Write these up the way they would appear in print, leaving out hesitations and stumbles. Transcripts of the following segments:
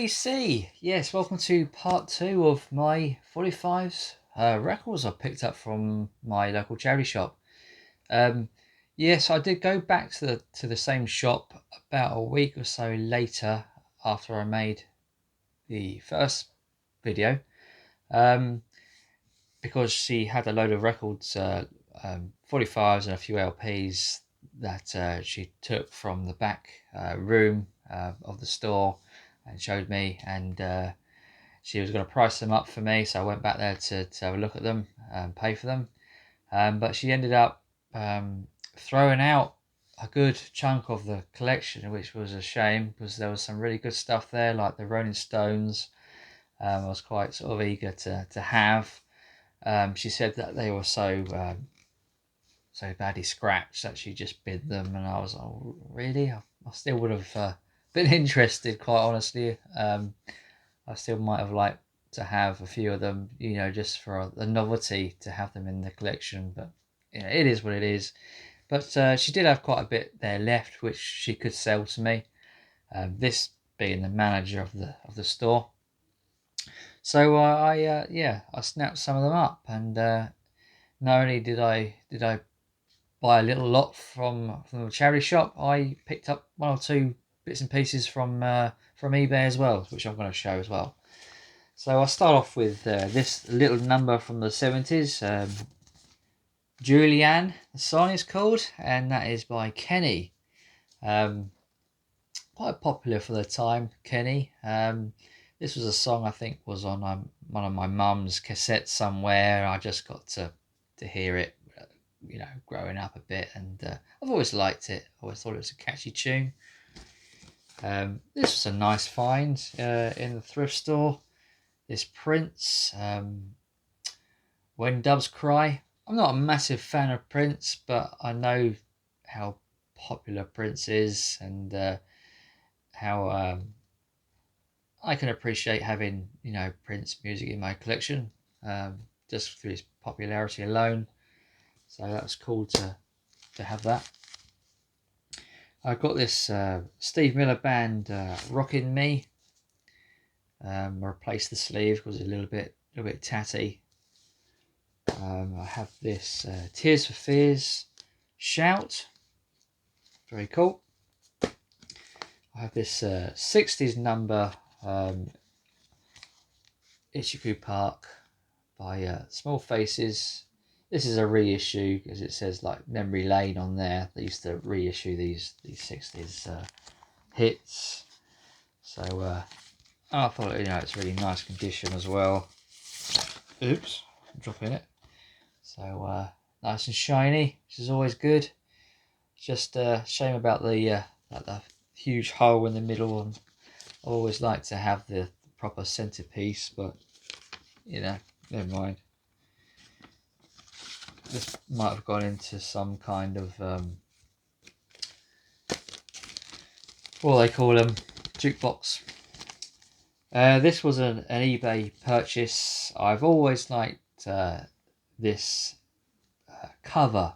BBC. Yes, welcome to part 2 of my 45's records I picked up from my local charity shop. Um, yes, I did go back to the same shop about a week or so later after I made the first video, um, because she had a load of records, 45's and a few LPs that she took from the back room of the store and showed me, and she was going to price them up for me, so I went back there to have a look at them and pay for them. But she ended up throwing out a good chunk of the collection, which was a shame because there was some really good stuff there, like the Rolling Stones. I was quite sort of eager to have. She said that they were so badly scratched that she just bid them, and I was like, oh, really? I still would have been interested, quite honestly. I still might have liked to have a few of them, just for the novelty to have them in the collection. But it is what it is. But she did have quite a bit there left, which she could sell to me. This being the manager of the store. So I snapped some of them up, and not only did I buy a little lot from the charity shop, I picked up one or two bits and pieces from eBay as well, which I'm going to show as well. So I'll start off with this little number from the 70's. Julianne, the song is called, and that is by Kenny. Quite popular for the time, Kenny. This was a song I think was on one of my mum's cassettes somewhere. I just got to hear it, growing up a bit, and I've always liked it. I always thought it was a catchy tune. This was a nice find in the thrift store. This Prince, When Doves Cry. I'm not a massive fan of Prince, but I know how popular Prince is, and how I can appreciate having Prince music in my collection, just through his popularity alone. So that was cool to have that. I got this Steve Miller Band Rockin' Me. I replaced the sleeve because it's a little bit tatty. I have this Tears for Fears Shout. Very cool. I have this 60's number, Ichiku Park by Small Faces. This is a reissue because it says like Memory Lane on there. They used to reissue these 60's hits. So I thought it's really nice condition as well. Oops, I'm dropping it. So nice and shiny, which is always good. Just a shame about the huge hole in the middle, and I always like to have the proper centerpiece, but never mind. This might have gone into some kind of what do they call them, jukebox. This was an eBay purchase. I've always liked this cover.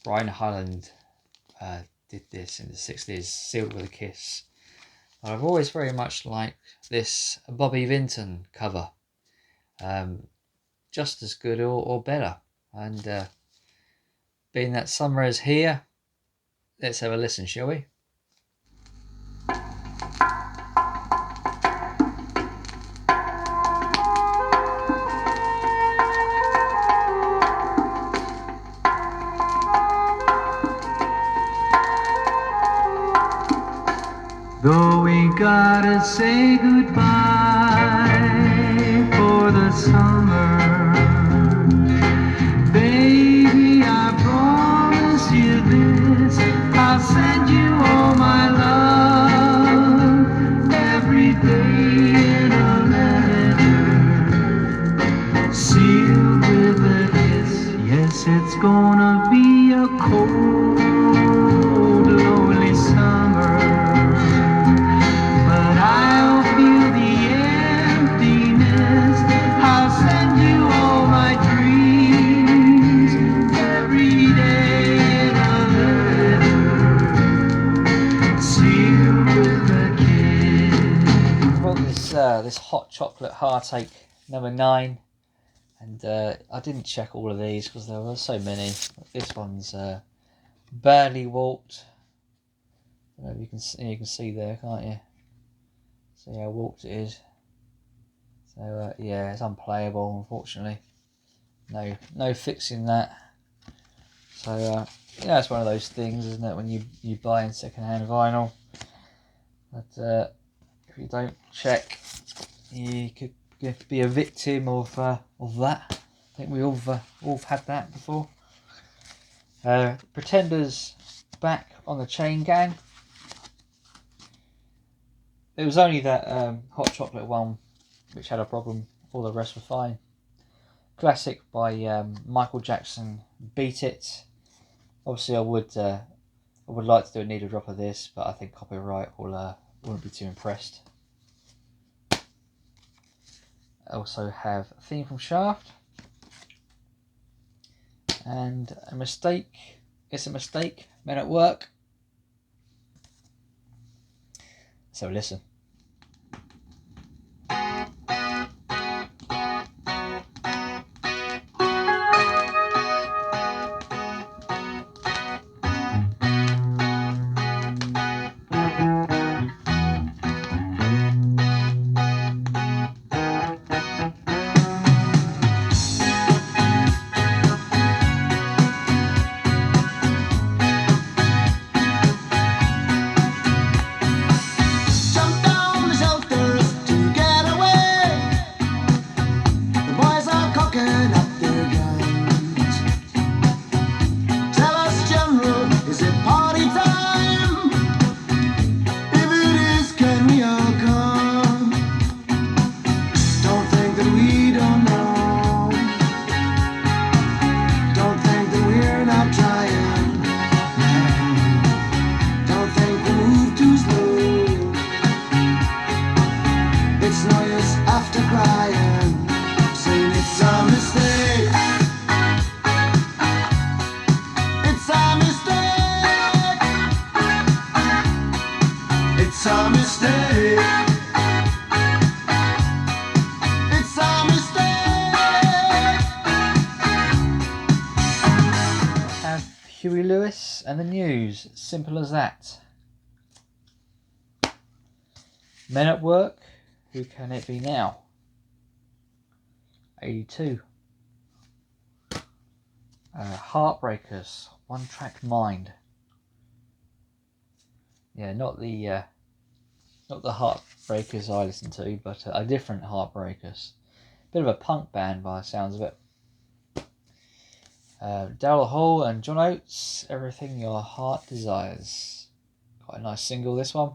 Brian Holland did this in the 60's, Sealed with a Kiss. But I've always very much liked this Bobby Vinton cover. Just as good or better. And being that summer is here, let's have a listen, shall we? Though we gotta say goodbye for the summer, baby, I promise you this, I'll send you all my love every day in a letter, sealed with a kiss. Yes, it's gonna be a cold, lonely summer, but I'll feel the this hot chocolate heartache #9, and I didn't check all of these because there were so many. This one's barely warped. I don't know if you can see there, can't you? See how warped it is. So yeah, it's unplayable, unfortunately. No fixing that. So yeah, it's one of those things, isn't it? When you buy in second-hand vinyl, that if you don't check, you could be a victim of that. I think we all had that before. Pretenders back on the chain gang. It was only that hot chocolate one which had a problem. All the rest were fine. Classic by Michael Jackson, Beat It. Obviously, I would like to do a needle drop of this, but I think copyright wouldn't be too impressed. I also have a theme from Shaft, and a mistake. It's a mistake. Men at Work. So listen. Huey Lewis and the News, simple as that. Men at Work, Who Can It Be Now? 82. Heartbreakers, One Track Mind. Yeah, not the Heartbreakers I listen to, but a different Heartbreakers. Bit of a punk band by the sounds of it. Daryl Hall and John Oates, Everything Your Heart Desires. Quite a nice single, this one.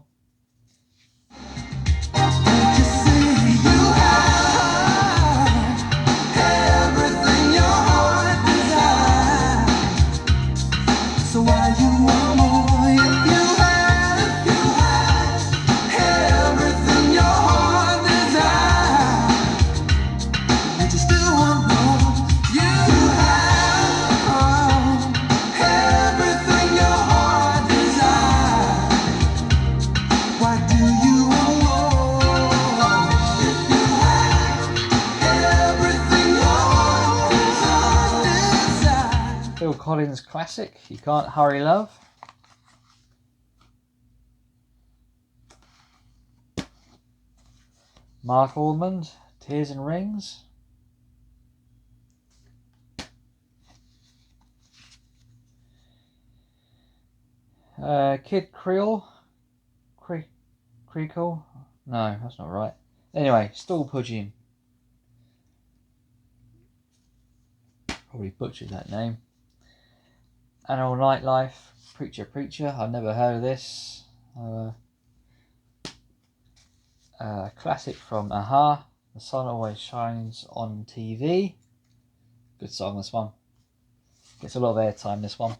Phil Collins classic, You Can't Hurry Love. Mark Almond, Tears and Rings. Kid Creole. Creole? No, that's not right. Anyway, Stool Pigeon. Probably butchered that name. Animal Nightlife, Preacher Preacher. I've never heard of this. Classic from Aha, The Sun Always Shines on TV. Good song, this one. Gets a lot of airtime, this one.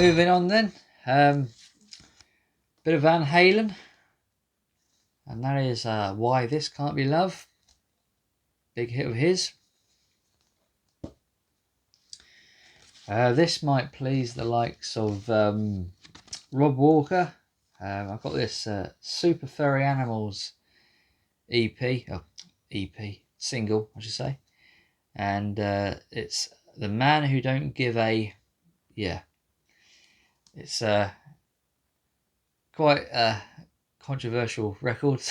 moving on then. Bit of Van Halen, and that is Why This Can't Be Love. Big hit of his. This might please the likes of Rob Walker. I've got this Super Furry Animals EP single, I should say, and it's The Man Who Don't Give a. Yeah, it's quite a controversial record.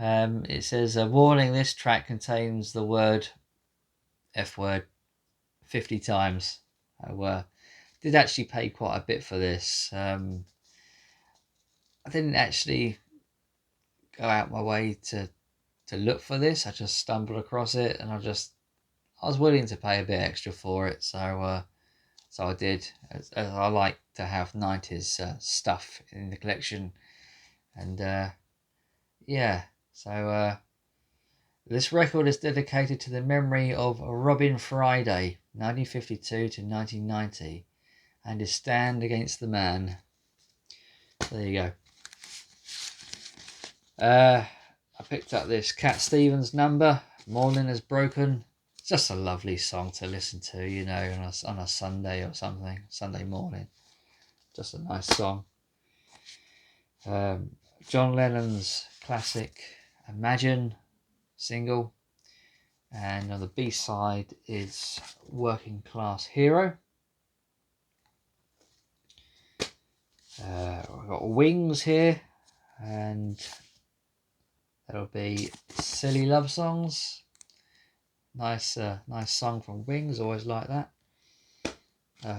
It says, warning, this track contains the word F word 50 times. I did actually pay quite a bit for this. I didn't actually go out my way to look for this. I just stumbled across it, and I was willing to pay a bit extra for it. So I did. As I like to have 90s stuff in the collection, and yeah. So this record is dedicated to the memory of Robin Friday, 1952 to 1990, and his stand against the man. There you go. I picked up this Cat Stevens number, Morning Has Broken. It's just a lovely song to listen to, you know, on a Sunday or something, Sunday morning. Just a nice song. John Lennon's classic Imagine single, and on the B-side is Working Class Hero. We've got Wings here, and that'll be Silly Love Songs. Nice song from Wings, always like that.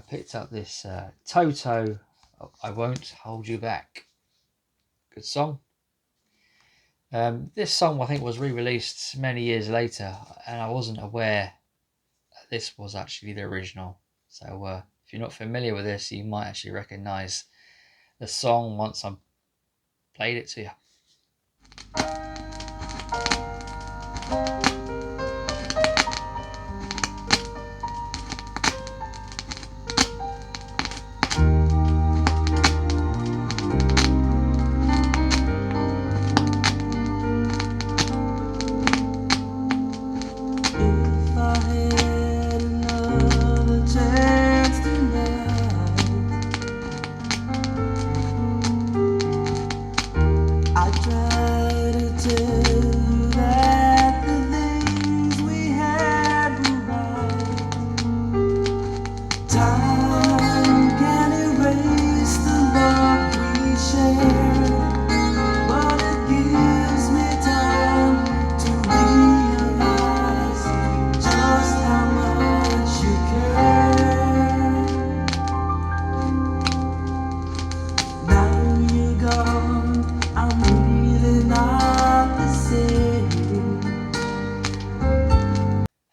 Picked up this Toto, I Won't Hold You Back. Good song. This song I think was re-released many years later, and I wasn't aware that this was actually the original. So if you're not familiar with this, you might actually recognise the song once I've played it to you.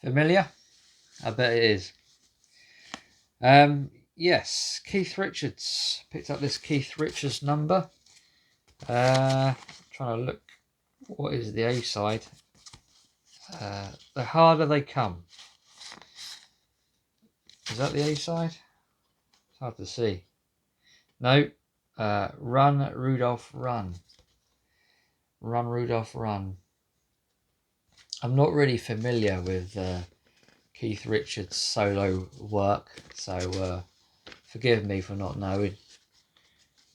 Familiar? I bet it is. Yes, Keith Richards. Picked up this Keith Richards number. Trying to look. What is the A side? The Harder They Come. Is that the A side? It's hard to see. No. Run, Rudolph, Run. Run, Rudolph, Run. I'm not really familiar with Keith Richards' solo work, so forgive me for not knowing.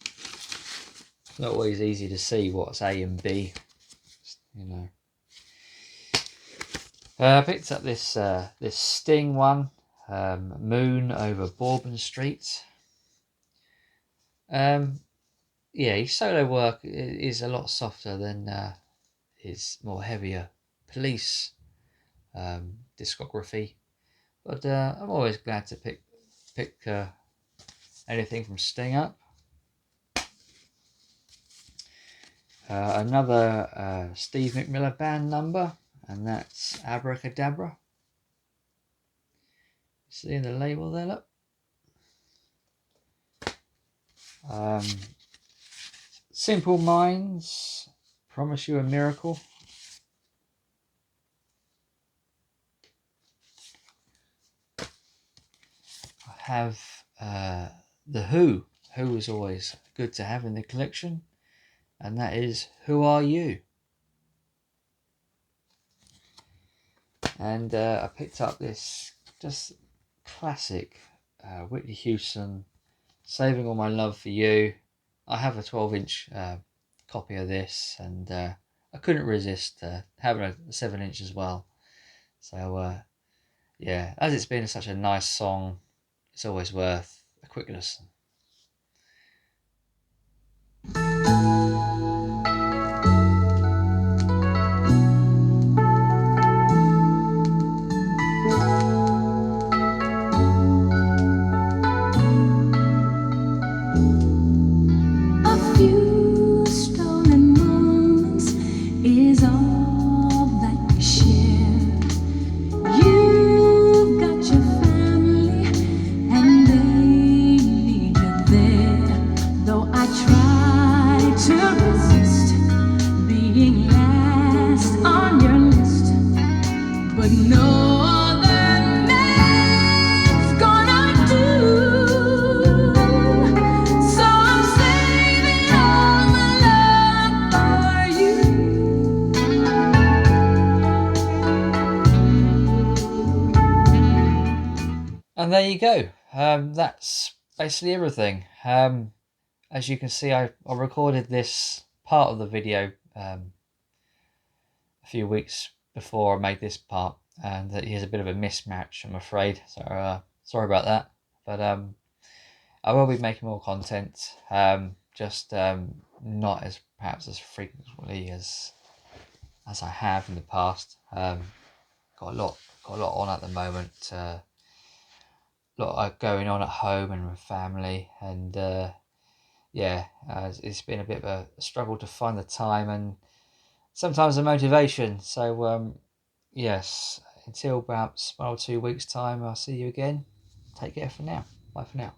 It's not always easy to see what's A and B, you know. I picked up this Sting one, Moon Over Bourbon Street. Yeah, his solo work is a lot softer than his more heavier Police discography, but I'm always glad to pick anything from Sting up. Another Steve McMillan band number, and that's Abracadabra. Seeing the label there, look. Simple Minds, Promise You a Miracle. I have The Who. Who is always good to have in the collection, and that is Who Are You? And I picked up this just classic Whitney Houston, Saving All My Love for You. I have a 12-inch copy of this, and I couldn't resist having a 7-inch as well. So yeah, as it's been such a nice song, it's always worth a quick listen. A few stolen moments is all that we share. You've got your family and they need you there. Though I try to resist being last on your list, but no other man's gonna do. So I'm saving all my love for you. And there you go. That's basically everything. As you can see, I recorded this part of the video a few weeks before I made this part, and here's a bit of a mismatch, I'm afraid. So sorry about that. But I will be making more content, just not as perhaps as frequently as I have in the past. Got a lot on at the moment. A lot going on at home and with family, and yeah, it's been a bit of a struggle to find the time and sometimes the motivation. So yes, until perhaps 1 or 2 weeks time, I'll see you again. Take care for now. Bye for now.